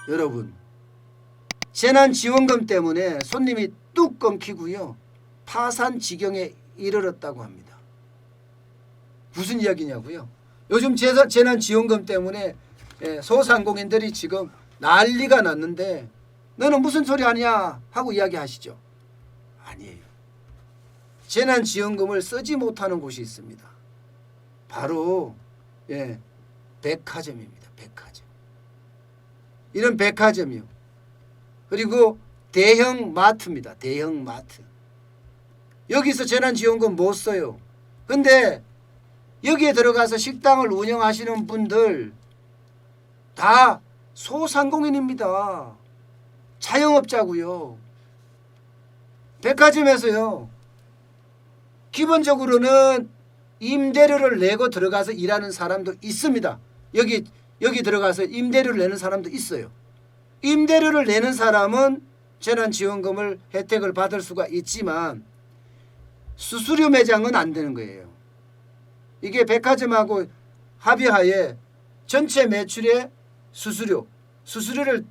여러분, 재난지원금 때문에 손님이 뚝 끊기고요. 파산 지경에 이르렀다고 합니다. 무슨 이야기냐고요? 요즘 재난지원금 때문에 소상공인들이 지금 난리가 났는데 너는 무슨 소리 하냐 하고 이야기하시죠. 아니에요. 재난지원금을 쓰지 못하는 곳이 있습니다. 바로 백화점입니다. 백화점. 이런 백화점이요. 그리고 대형 마트입니다. 대형 마트. 여기서 재난지원금 못 써요. 근데 여기에 들어가서 식당을 운영하시는 분들 다 소상공인입니다. 자영업자고요. 백화점에서요. 기본적으로는 임대료를 내고 들어가서 일하는 사람도 있습니다. 여기 들어가서 임대료를 내는 사람도 있어요. 임대료를 내는 사람은 재난지원금을 혜택을 받을 수가 있지만 수수료 매장은 안 되는 거예요. 이게 백화점하고 합의하에 전체 매출의 수수료를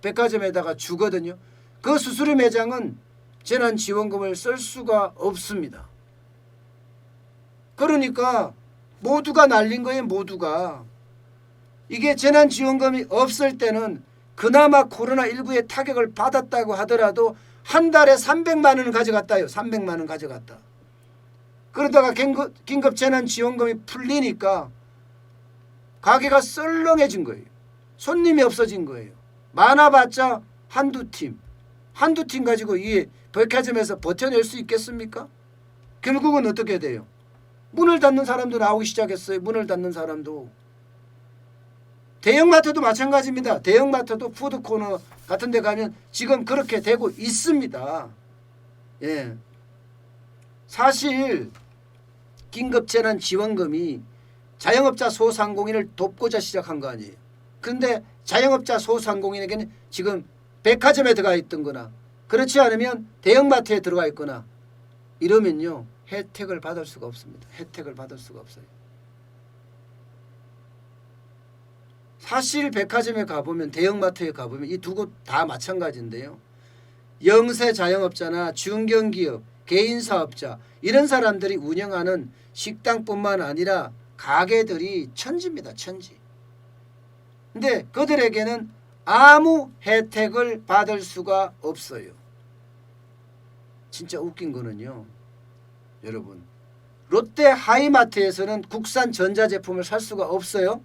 백화점에다가 주거든요. 그 수수료 매장은 재난지원금을 쓸 수가 없습니다. 그러니까 모두가 날린 거예요. 모두가. 이게 재난지원금이 없을 때는 그나마 코로나19의 타격을 받았다고 하더라도 한 달에 300만 원을 가져갔다요. 300만 원 가져갔다. 그러다가 긴급 재난지원금이 풀리니까 가게가 썰렁해진 거예요. 손님이 없어진 거예요. 많아봤자 한두 팀 가지고 이 백화점에서 버텨낼 수 있겠습니까? 결국은 어떻게 돼요? 문을 닫는 사람도 나오기 시작했어요. 문을 닫는 사람도. 대형마트도 마찬가지입니다. 대형마트도 푸드코너 같은 데 가면 지금 그렇게 되고 있습니다. 예. 사실 긴급재난지원금이 자영업자 소상공인을 돕고자 시작한 거 아니에요. 그런데 자영업자 소상공인에게는 지금 백화점에 들어가 있던 거나 그렇지 않으면 대형마트에 들어가 있거나 이러면요. 혜택을 받을 수가 없습니다. 혜택을 받을 수가 없어요. 사실 백화점에 가보면 대형마트에 가보면 이 두 곳 다 마찬가지인데요. 영세 자영업자나 중견기업, 개인사업자 이런 사람들이 운영하는 식당뿐만 아니라 가게들이 천지입니다. 천지. 근데 그들에게는 아무 혜택을 받을 수가 없어요. 진짜 웃긴 거는요. 여러분, 롯데 하이마트에서는 국산 전자제품을 살 수가 없어요.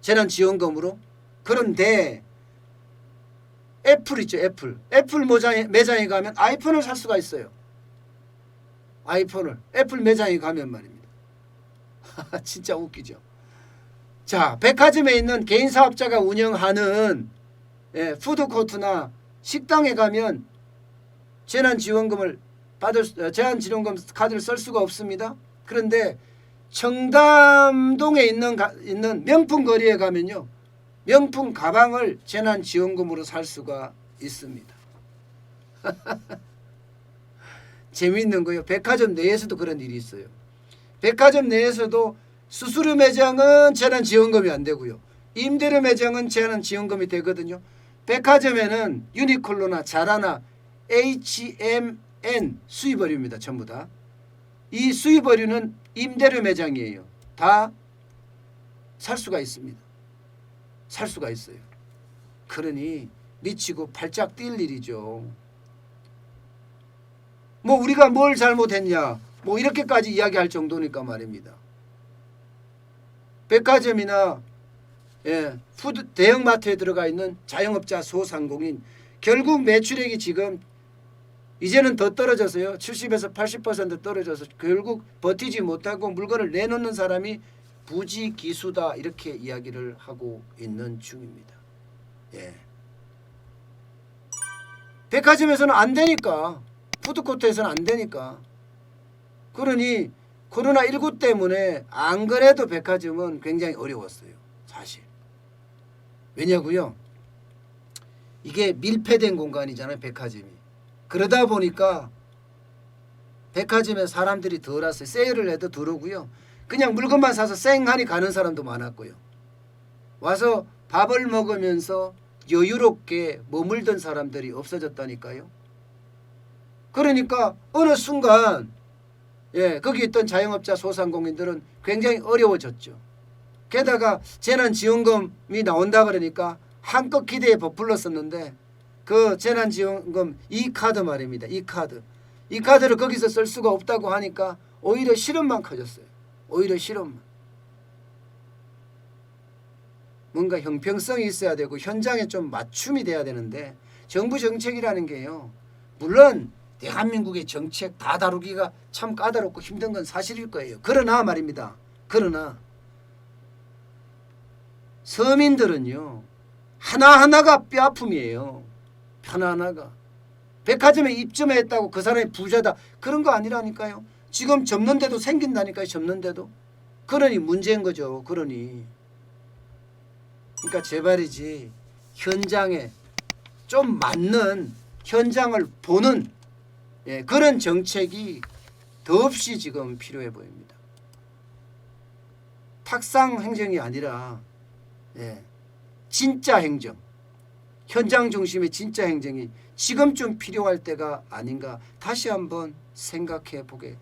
재난지원금으로. 그런데 애플 있죠. 애플 매장에 가면 아이폰을 살 수가 있어요. 아이폰을 애플 매장에 가면 말입니다. 진짜 웃기죠. 자, 백화점에 있는 개인 사업자가 운영하는 푸드코트나 식당에 가면 재난지원금 카드를 쓸 수가 없습니다. 그런데 청담동에 있는 명품 거리에 가면요. 명품 가방을 재난지원금으로 살 수가 있습니다. 재미있는 거예요. 백화점 내에서도 그런 일이 있어요. 백화점 내에서도 수수료 매장은 재난지원금이 안 되고요. 임대료 매장은 재난지원금이 되거든요. 백화점에는 유니클로나 자라나 H&M 수입의류입니다. 전부 다. 이 수입의류는 임대료 매장이에요. 다 살 수가 있습니다. 살 수가 있어요. 그러니 미치고 발작 뛸 일이죠. 뭐 우리가 뭘 잘못했냐 뭐 이렇게까지 이야기할 정도니까 말입니다. 백화점이나 대형마트에 들어가 있는 자영업자 소상공인 결국 매출액이 지금 이제는 더 떨어져서요. 70에서 80% 떨어져서 결국 버티지 못하고 물건을 내놓는 사람이 부지기수다 이렇게 이야기를 하고 있는 중입니다. 예. 백화점에서는 안 되니까 푸드코트에서는 안 되니까 그러니 코로나19 때문에 안 그래도 백화점은 굉장히 어려웠어요. 사실. 왜냐고요? 이게 밀폐된 공간이잖아요. 백화점이. 그러다 보니까 백화점에 사람들이 덜 왔어요. 세일을 해도 들어오고요. 그냥 물건만 사서 쌩하니 가는 사람도 많았고요. 와서 밥을 먹으면서 여유롭게 머물던 사람들이 없어졌다니까요. 그러니까 어느 순간 거기 있던 자영업자 소상공인들은 굉장히 어려워졌죠. 게다가 재난지원금이 나온다 그러니까 한껏 기대에 부풀었었는데 그 재난지원금 이 카드 말입니다. 이 카드를 거기서 쓸 수가 없다고 하니까 오히려 실업만 커졌어요. 오히려 실업만. 뭔가 형평성이 있어야 되고 현장에 좀 맞춤이 돼야 되는데 정부 정책이라는 게요. 물론 대한민국의 정책 다 다루기가 참 까다롭고 힘든 건 사실일 거예요. 그러나 말입니다. 그러나 서민들은요. 하나하나가 뼈아픔이에요. 하나하나가. 백화점에 입점했다고 그 사람이 부자다. 그런 거 아니라니까요. 지금 접는데도 생긴다니까요. 접는데도. 그러니 문제인 거죠. 그러니까 제발이지 현장에 좀 맞는 현장을 보는 그런 정책이 더없이 지금 필요해 보입니다. 탁상 행정이 아니라 진짜 행정, 현장 중심의 진짜 행정이 지금 좀 필요할 때가 아닌가 다시 한번 생각해 보게